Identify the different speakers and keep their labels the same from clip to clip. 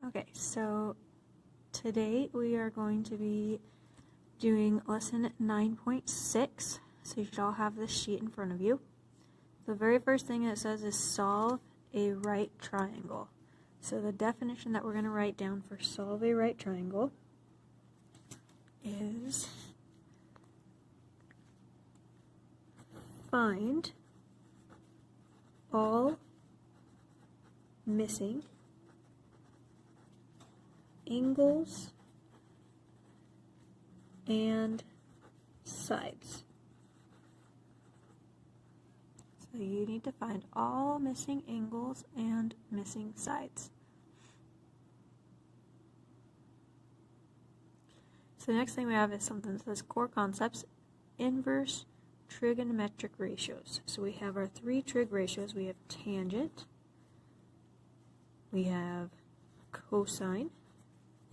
Speaker 1: Okay, so today we are going to be doing lesson 9.6. So you should all have this sheet in front of you. The very first thing it says is solve a right triangle. So the definition that we're going to write down for solve a right triangle is find all missing angles and sides. So you need to find all missing angles and missing sides. So the next thing we have is something that says core concepts, inverse trigonometric ratios. So we have our three trig ratios. We have tangent, we have cosine,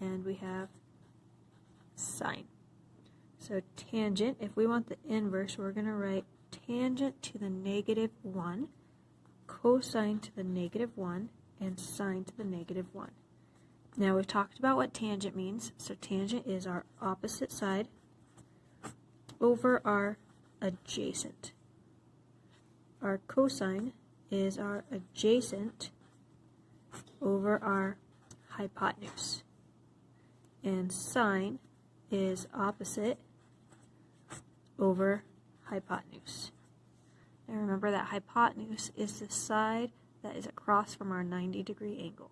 Speaker 1: and we have sine. So tangent, if we want the inverse, we're going to write tangent to the -1, cosine to the -1, and sine to the -1. Now we've talked about what tangent means. So tangent is our opposite side over our adjacent. Our cosine is our adjacent over our hypotenuse. And sine is opposite over hypotenuse. Now remember that hypotenuse is the side that is across from our 90-degree angle.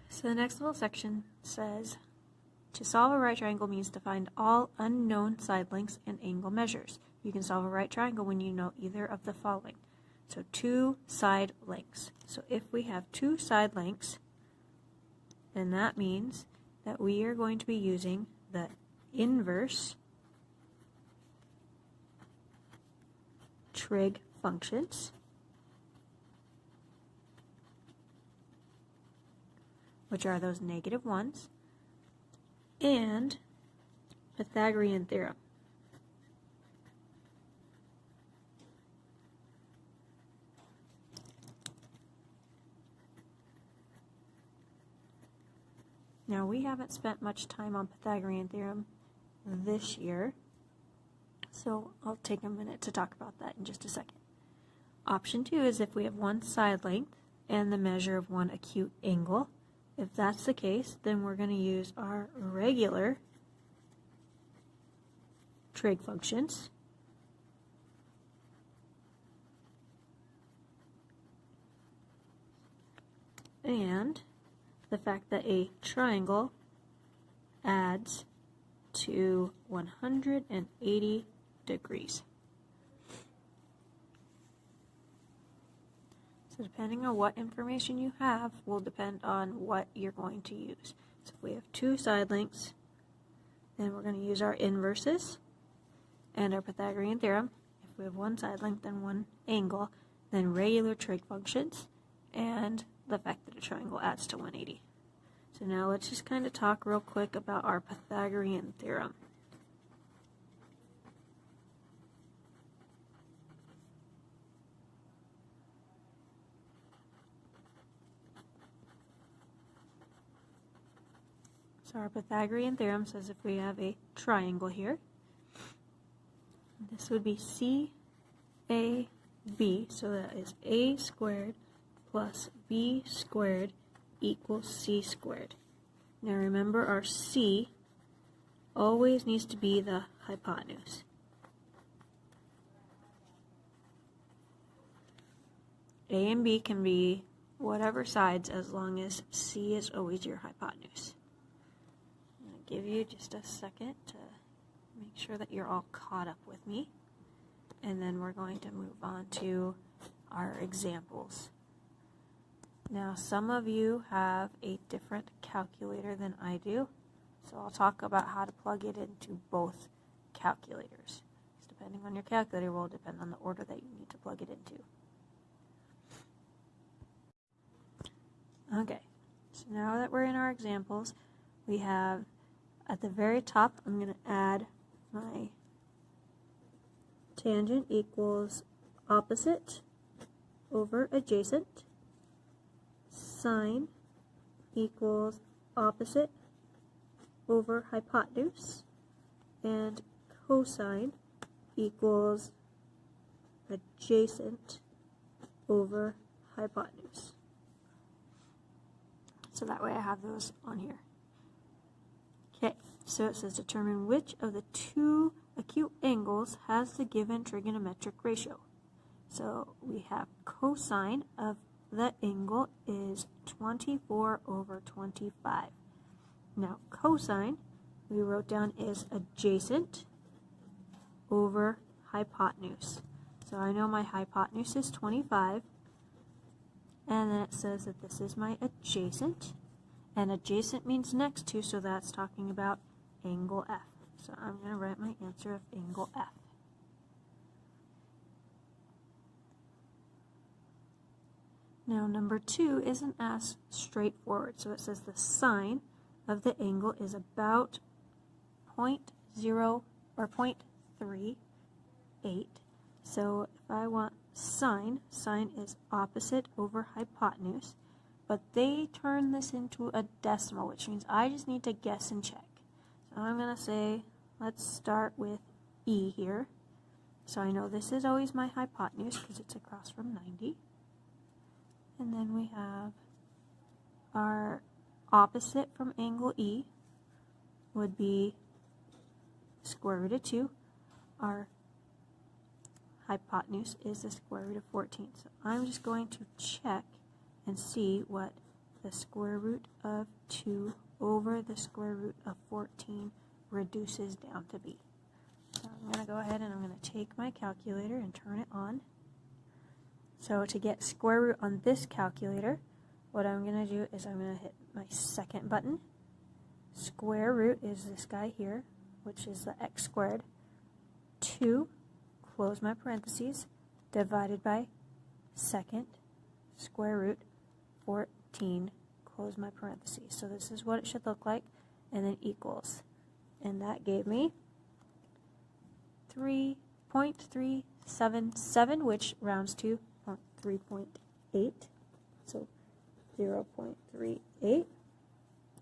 Speaker 1: So the next little section says, to solve a right triangle means to find all unknown side lengths and angle measures. You can solve a right triangle when you know either of the following. So two side lengths. So if we have two side lengths, then that means that we are going to be using the inverse trig functions, which are those -1s, and Pythagorean Theorem. Now we haven't spent much time on Pythagorean Theorem this year, so I'll take a minute to talk about that in just a second. Option 2 is if we have one side length and the measure of one acute angle. If that's the case, then we're going to use our regular trig functions. And the fact that a triangle adds to 180 degrees. So depending on what information you have will depend on what you're going to use. So if we have two side lengths, then we're going to use our inverses and our Pythagorean theorem. If we have one side length and one angle, then regular trig functions and the fact that a triangle adds to 180. So now let's just kind of talk real quick about our Pythagorean theorem. So our Pythagorean theorem says if we have a triangle here, this would be CAB, so that is A squared plus B squared equals C squared. Now remember, our C always needs to be the hypotenuse. A and B can be whatever sides as long as C is always your hypotenuse. I'm going to give you just a second to make sure that you're all caught up with me, and then we're going to move on to our examples. Now, some of you have a different calculator than I do, so I'll talk about how to plug it into both calculators. So depending on your calculator will depend on the order that you need to plug it into. Okay, so now that we're in our examples, we have at the very top, I'm going to add my tangent equals opposite over adjacent, sine equals opposite over hypotenuse, and cosine equals adjacent over hypotenuse. So that way I have those on here. Okay, so it says determine which of the two acute angles has the given trigonometric ratio. So we have cosine of the angle is 24 over 25. Now cosine, we wrote down, is adjacent over hypotenuse. So I know my hypotenuse is 25, and then it says that this is my adjacent, and adjacent means next to, so that's talking about angle F. So I'm going to write my answer of angle F. Now number 2 isn't as straightforward, so it says the sine of the angle is about 0.0 or 0.38. So if I want sine is opposite over hypotenuse, but they turn this into a decimal, which means I just need to guess and check. So I'm going to say, let's start with E here. So I know this is always my hypotenuse because it's across from 90. And then we have our opposite from angle E would be square root of 2. Our hypotenuse is the square root of 14. So I'm just going to check and see what the square root of 2 over the square root of 14 reduces down to be. So I'm going to go ahead and I'm going to take my calculator and turn it on. So to get square root on this calculator, what I'm going to do is I'm going to hit my second button. Square root is this guy here, which is the x squared. 2, close my parentheses, divided by second, square root, 14, close my parentheses. So this is what it should look like, and then equals. And that gave me 3.377, which rounds to 3.8, so 0.38.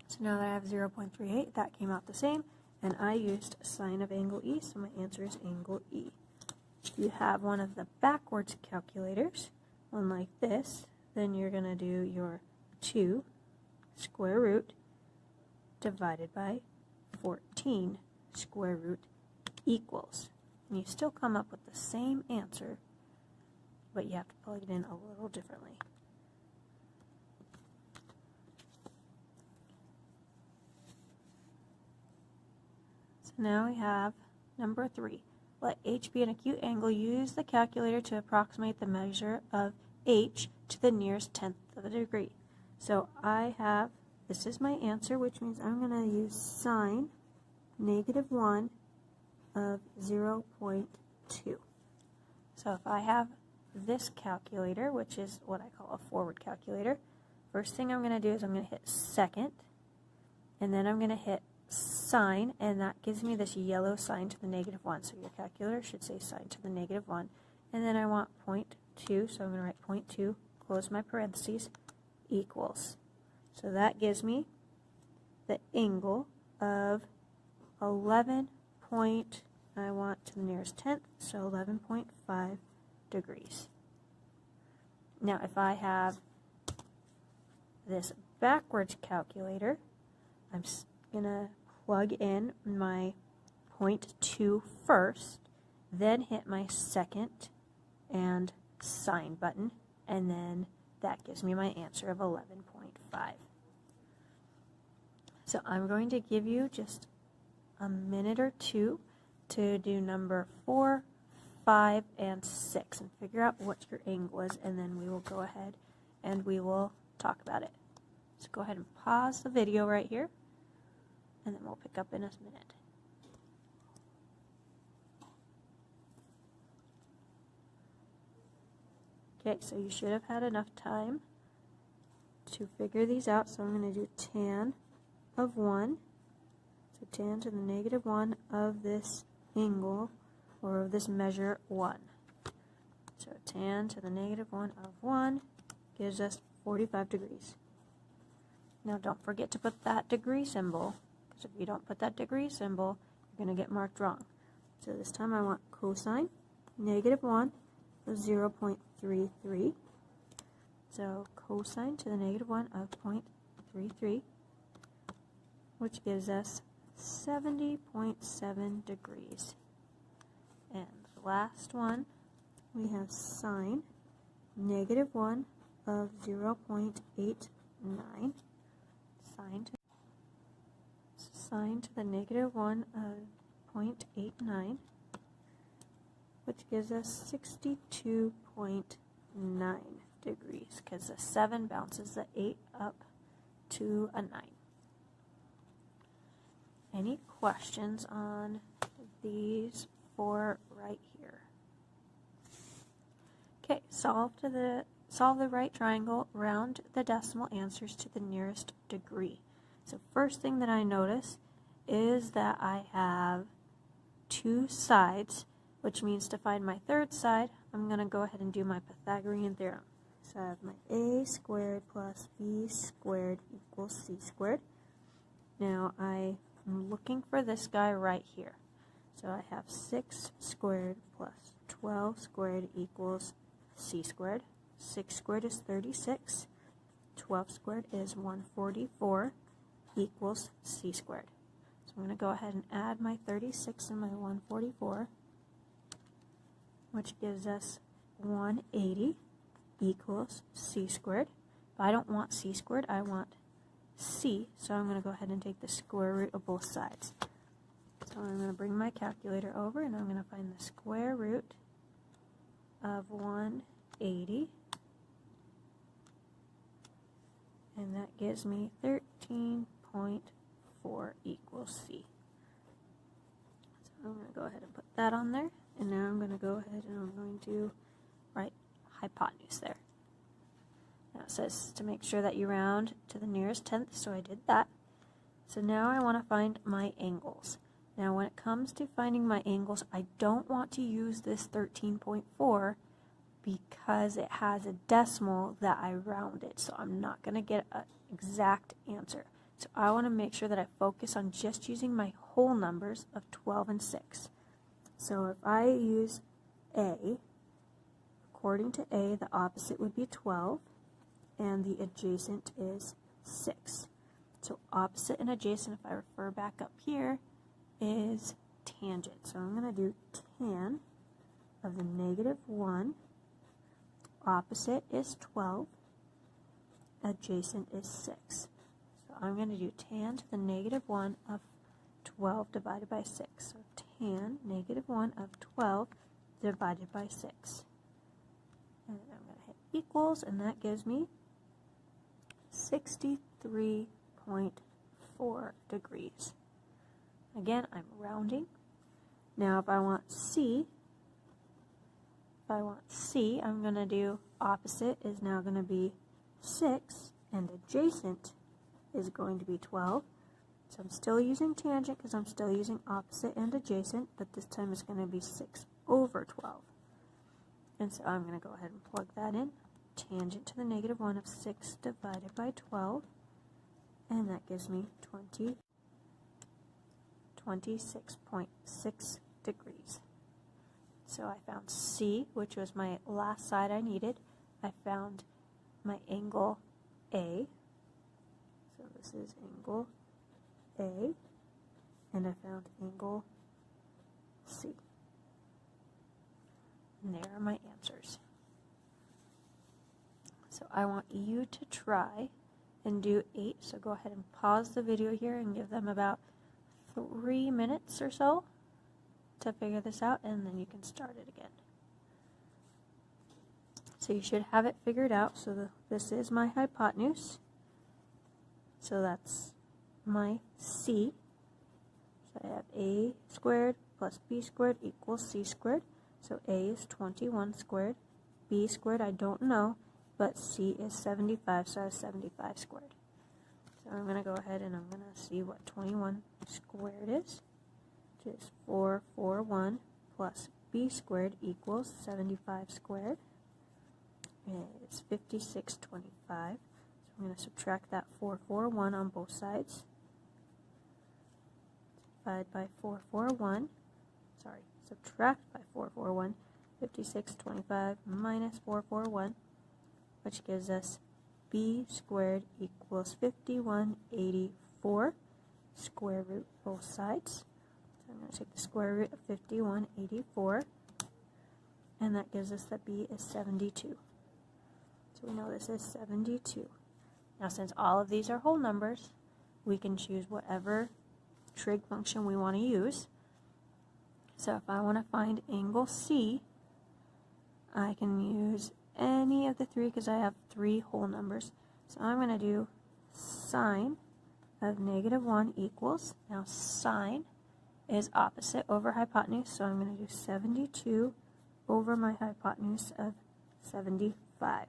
Speaker 1: So now that I have 0.38, that came out the same, and I used sine of angle E, so my answer is angle E. If you have one of the backwards calculators, one like this, then you're going to do your 2 square root divided by 14 square root equals. And you still come up with the same answer, but you have to plug it in a little differently. So now we have number 3. Let h be an acute angle. Use the calculator to approximate the measure of h to the nearest tenth of a degree. So I have, this is my answer, which means I'm going to use sine -1 of 0.2. So if I have this calculator, which is what I call a forward calculator, first thing I'm going to do is I'm going to hit second, and then I'm going to hit sine, and that gives me this yellow sign to the -1. So your calculator should say sine to the -1. And then I want 0.2, so I'm going to write 0.2, close my parentheses, equals. So that gives me the angle of 11 point, I want to the nearest tenth, so 11.5 degrees. Now if I have this backwards calculator, I'm going to plug in my 0.2 first, then hit my second and sine button, and then that gives me my answer of 11.5. So I'm going to give you just a minute or two to do number 4, 5, and 6 and figure out what your angle is, and then we will go ahead and we will talk about it. So go ahead and pause the video right here, and then we'll pick up in a minute. Okay, so you should have had enough time to figure these out. So I'm going to do tan of 1. So tan to the -1 of this angle, or of this measure 1. So tan to the negative 1 of 1 gives us 45 degrees. Now don't forget to put that degree symbol, because if you don't put that degree symbol, you're going to get marked wrong. So this time I want cosine negative 1 of 0.33. So cosine to the negative 1 of 0.33, which gives us 70.7 degrees. And the last one, we have sine negative 1 of 0.89. Sine to the negative 1 of 0.89, which gives us 62.9 degrees, because the 7 bounces the 8 up to a 9. Any questions on these 4 right here? Okay, solve the right triangle, round the decimal answers to the nearest degree. So first thing that I notice is that I have 2 sides, which means to find my third side, I'm going to go ahead and do my Pythagorean Theorem. So I have my a squared plus b squared equals c squared. Now I am looking for this guy right here. So I have 6 squared plus 12 squared equals c squared. 6 squared is 36. 12 squared is 144 equals c squared. So I'm going to go ahead and add my 36 and my 144, which gives us 180 equals c squared. But I don't want c squared, I want c, so I'm going to go ahead and take the square root of both sides. So I'm going to bring my calculator over and I'm going to find the square root of 180, and that gives me 13.4 equals c. So I'm going to go ahead and put that on there, and now I'm going to go ahead and I'm going to write hypotenuse there. Now it says to make sure that you round to the nearest tenth, so I did that. So now I want to find my angles. Now when it comes to finding my angles, I don't want to use this 13.4 because it has a decimal that I rounded, so I'm not going to get an exact answer. So I want to make sure that I focus on just using my whole numbers of 12 and 6. So if I use a, according to a, the opposite would be 12, and the adjacent is 6. So opposite and adjacent, if I refer back up here, is tangent. So I'm going to do tan of the negative 1. Opposite is 12. Adjacent is 6. So I'm going to do tan to the negative 1 of 12 divided by 6. So tan negative 1 of 12 divided by 6. And then I'm going to hit equals, and that gives me 63.4 degrees. Again, I'm rounding. Now if I want C, I'm going to do opposite is now going to be 6, and adjacent is going to be 12. So I'm still using tangent because I'm still using opposite and adjacent, but this time it's going to be 6 over 12. And so I'm going to go ahead and plug that in. Tangent to the negative 1 of 6 divided by 12, and that gives me 26.6 degrees. So I found C, which was my last side I needed. I found my angle A. So this is angle A. And I found angle C. And there are my answers. So I want you to try and do 8. So go ahead and pause the video here and give them about 3 minutes or so to figure this out, and then you can start it again. So you should have it figured out. So this is my hypotenuse. So that's my C. So I have a squared plus b squared equals c squared. So a is 21 squared. B squared I don't know, but c is 75, so I have 75 squared. So I'm going to go ahead and I'm going to see what 21 squared is, which is 441 plus b b squared equals 75 squared is 5625. So I'm going to subtract that 441 on both sides. Divide by 441. Sorry, subtract by 441. 5625 minus 441, which gives us b squared equals 5184. Square root both sides. So I'm going to take the square root of 5184, and that gives us that b is 72. So we know this is 72. Now, since all of these are whole numbers, we can choose whatever trig function we want to use. So if I want to find angle C, I can use any of the three because I have three whole numbers. So I'm going to do sine of -1 equals, now sine is opposite over hypotenuse, so I'm going to do 72 over my hypotenuse of 75.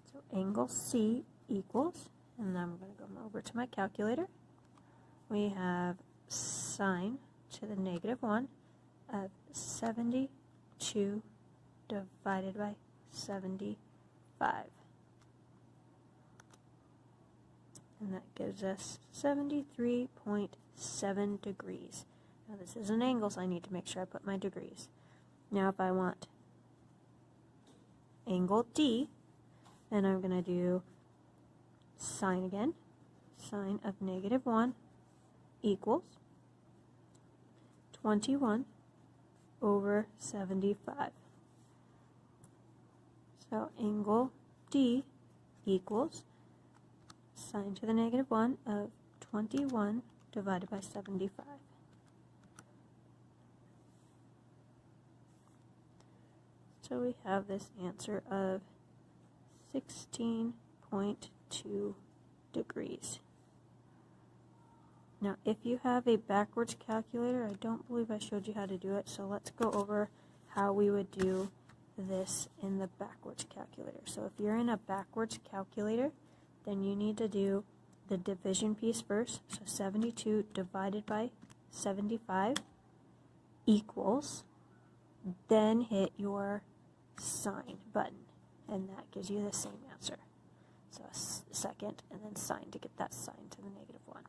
Speaker 1: So angle C equals, and then I'm going to go over to my calculator. We have sine to the -1 of 72 divided by 75. And that gives us 73.7 degrees. Now this is an angle, so I need to make sure I put my degrees. Now if I want angle D, then I'm going to do sine again. Sine of -1 equals 21 over 75. So angle D equals sine to the -1 of 21 divided by 75. So we have this answer of 16.2 degrees. Now, if you have a backwards calculator, I don't believe I showed you how to do it, so let's go over how we would do this in the backwards calculator. So if you're in a backwards calculator, then you need to do the division piece first. So 72 divided by 75 equals, then hit your sign button, and that gives you the same answer. So a second, and then sign to get that sign to the -1.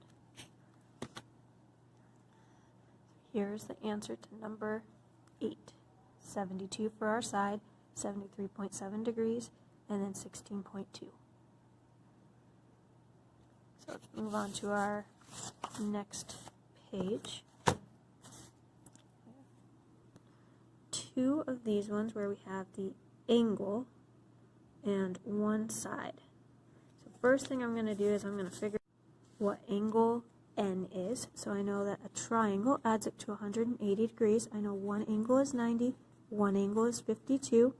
Speaker 1: Here's the answer to number 8. 72 for our side, 73.7 degrees, and then 16.2. So let's move on to our next page. Two of these ones where we have the angle and one side. So first thing I'm going to do is I'm going to figure what angle N is. So I know that a triangle adds up to 180 degrees. I know one angle is 90, one angle is 52,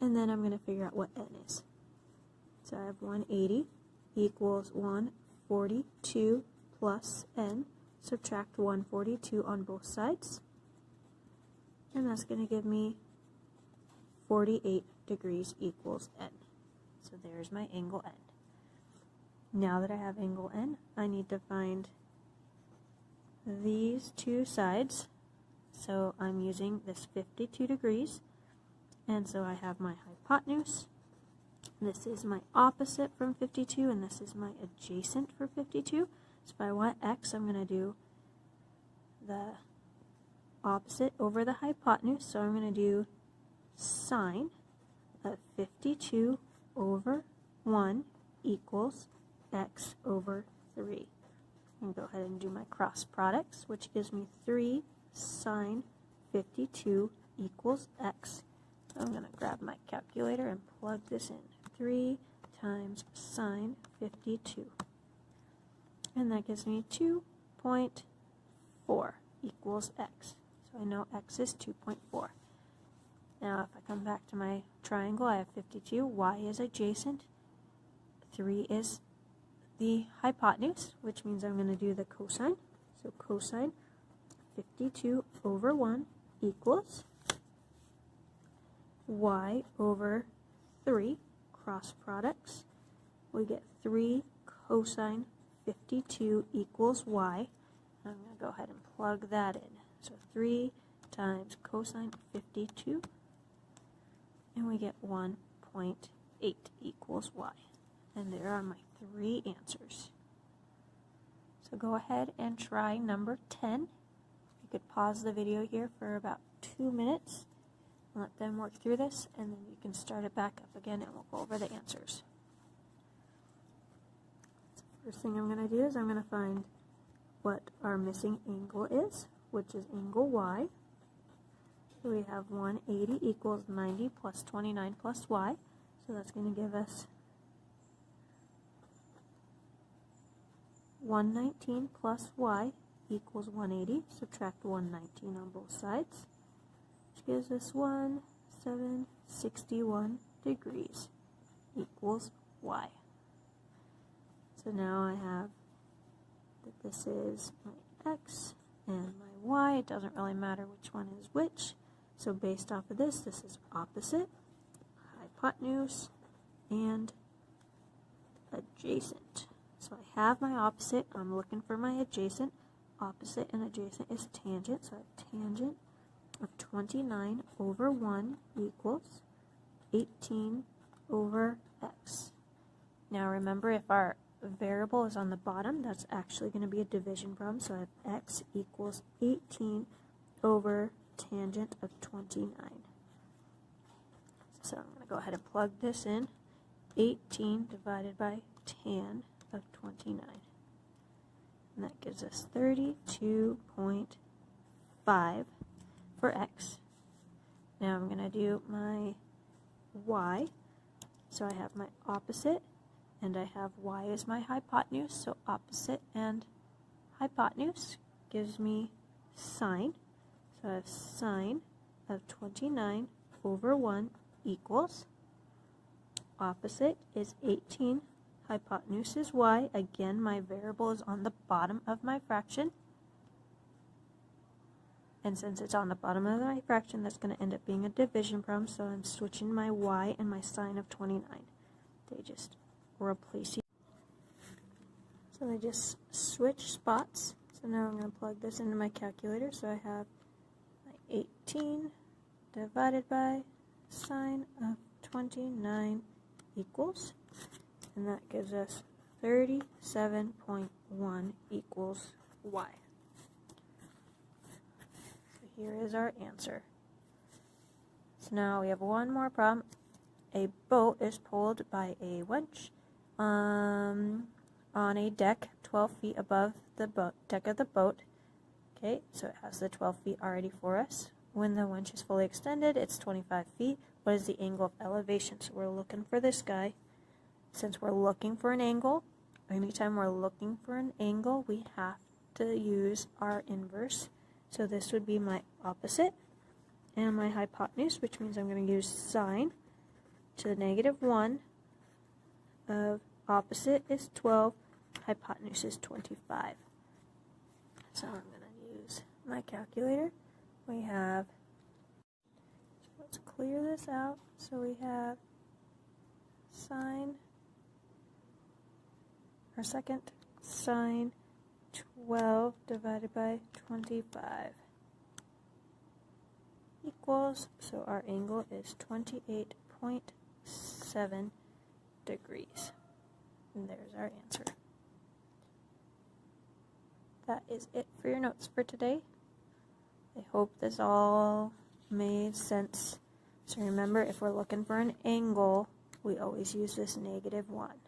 Speaker 1: and then I'm going to figure out what N is. So I have 180 equals 142 plus N. Subtract 142 on both sides, and that's going to give me 48 degrees equals N. So there's my angle N. Now that I have angle N, I need to find these two sides. So I'm using this 52 degrees, and so I have my hypotenuse. This is my opposite from 52, and this is my adjacent for 52. So if I want x, I'm going to do the opposite over the hypotenuse. So I'm going to do sine of 52 over 1 equals x over 3. And go ahead and do my cross products, which gives me 3 sine 52 equals x. So I'm going to grab my calculator and plug this in. 3 times sine 52. And that gives me 2.4 equals x. So I know x is 2.4. Now if I come back to my triangle, I have 52. Y is adjacent. 3 is the hypotenuse, which means I'm going to do the cosine. So cosine 52 over 1 equals y over 3. Cross products. We get 3 cosine 52 equals y. I'm going to go ahead and plug that in. So 3 times cosine of 52, and we get 1.8 equals y. And there are my 3 answers. So go ahead and try number 10. You could pause the video here for about 2 minutes and let them work through this, and then you can start it back up again and we'll go over the answers. So first thing I'm going to do is I'm going to find what our missing angle is, which is angle y. So we have 180 equals 90 plus 29 plus y. So that's going to give us 119 plus y equals 180. Subtract 119 on both sides, which gives us 761 degrees equals y. So now I have that this is my x and my y. It doesn't really matter which one is which. So based off of this is opposite, hypotenuse, and adjacent. So I have my opposite, I'm looking for my adjacent. Opposite and adjacent is tangent, so I have tangent of 29 over 1 equals 18 over x. Now remember, if our variable is on the bottom, that's actually going to be a division problem, so I have x equals 18 over tangent of 29. So I'm going to go ahead and plug this in. 18 divided by tan of 29. And that gives us 32.5 for x. Now I'm going to do my y. So I have my opposite, and I have y as my hypotenuse. So opposite and hypotenuse gives me sine. So I have sine of 29 over 1 equals, opposite is 18, hypotenuse is y. Again, my variable is on the bottom of my fraction. And since it's on the bottom of my fraction, that's going to end up being a division problem, so I'm switching my y and my sine of 29. They just replace each other. So they just switch spots. So now I'm going to plug this into my calculator. So I have my 18 divided by sine of 29 equals, and that gives us 37.1 equals y. So here is our answer. So now we have one more problem. A boat is pulled by a winch on a deck 12 feet above the deck of the boat. Okay, so it has the 12 feet already for us. When the winch is fully extended, it's 25 feet. What is the angle of elevation? So we're looking for this guy. Since we're looking for an angle, anytime we're looking for an angle, we have to use our inverse. So this would be my opposite and my hypotenuse, which means I'm going to use sine to the -1 of opposite is 12, hypotenuse is 25. So I'm going to use my calculator. We have, so let's clear this out. So we have sine, or second, sine 12 divided by 25 equals, so our angle is 28.7 degrees. And there's our answer. That is it for your notes for today. I hope this all made sense. So remember, if we're looking for an angle, we always use this -1.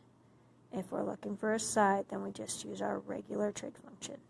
Speaker 1: If we're looking for a side, then we just use our regular trig function.